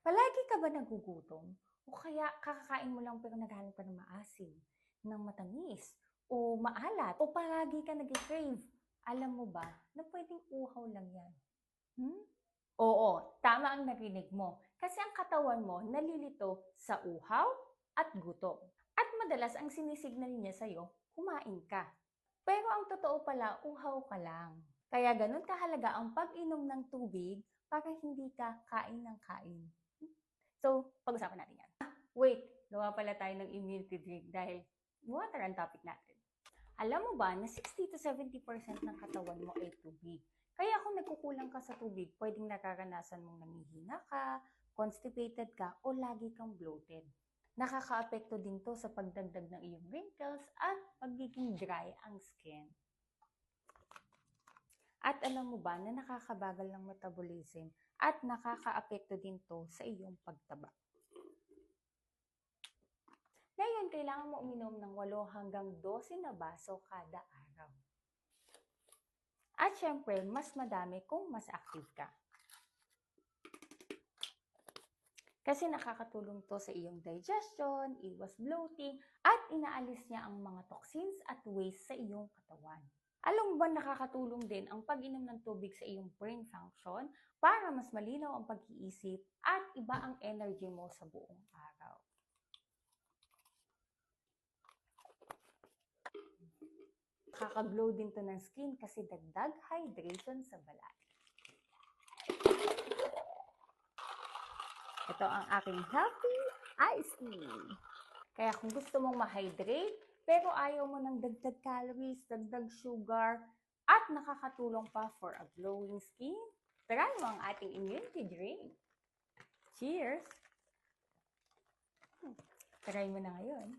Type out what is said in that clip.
Palagi ka ba nagugutom? O kaya kakakain mo lang pero naghahanap ka ng maasim, ng matamis, o maalat, o palagi ka nag-crave? Alam mo ba na pwedeng uhaw lang yan? Hmm? Oo, tama ang narinig mo. Kasi ang katawan mo nalilito sa uhaw at gutom. At madalas ang sinisignal niya sa'yo, kumain ka. Pero ang totoo pala, uhaw ka lang. Kaya ganun kahalaga ang pag-inom ng tubig para hindi ka kain ng kain. So, pag-usapan natin yan. Wait, gawa pala tayo ng immunity drink dahil water ang topic natin. Alam mo ba na 60 to 70% ng katawan mo ay tubig? Kaya kung nagkukulang ka sa tubig, pwedeng nakaranasan mong nanghihina ka, constipated ka, o lagi kang bloated. Nakakaapekto din to sa pagdagdag ng iyong wrinkles at pagiging dry ang skin. At alam mo ba na nakakabagal ng metabolism at nakakaapekto din to sa iyong pagtaba. Ngayon, kailangan mo uminom ng 8 hanggang 12 na baso kada araw. At syempre, mas madami kung mas active ka. Kasi nakakatulong to sa iyong digestion, iwas bloating, at inaalis niya ang mga toxins at waste sa iyong katawan. Alam mo ba nakakatulong din ang pag-inom ng tubig sa iyong brain function para mas malinaw ang pag-iisip at iba ang energy mo sa buong araw. Nakaka-glow din to ng skin kasi dagdag hydration sa balat. Ito ang aking healthy iced tea. Kaya kung gusto mong ma-hydrate, pero ayaw mo ng dagdag calories, dagdag sugar, at nakakatulong pa for a glowing skin, try mo ang ating immunity drink. Cheers! Try mo na ngayon.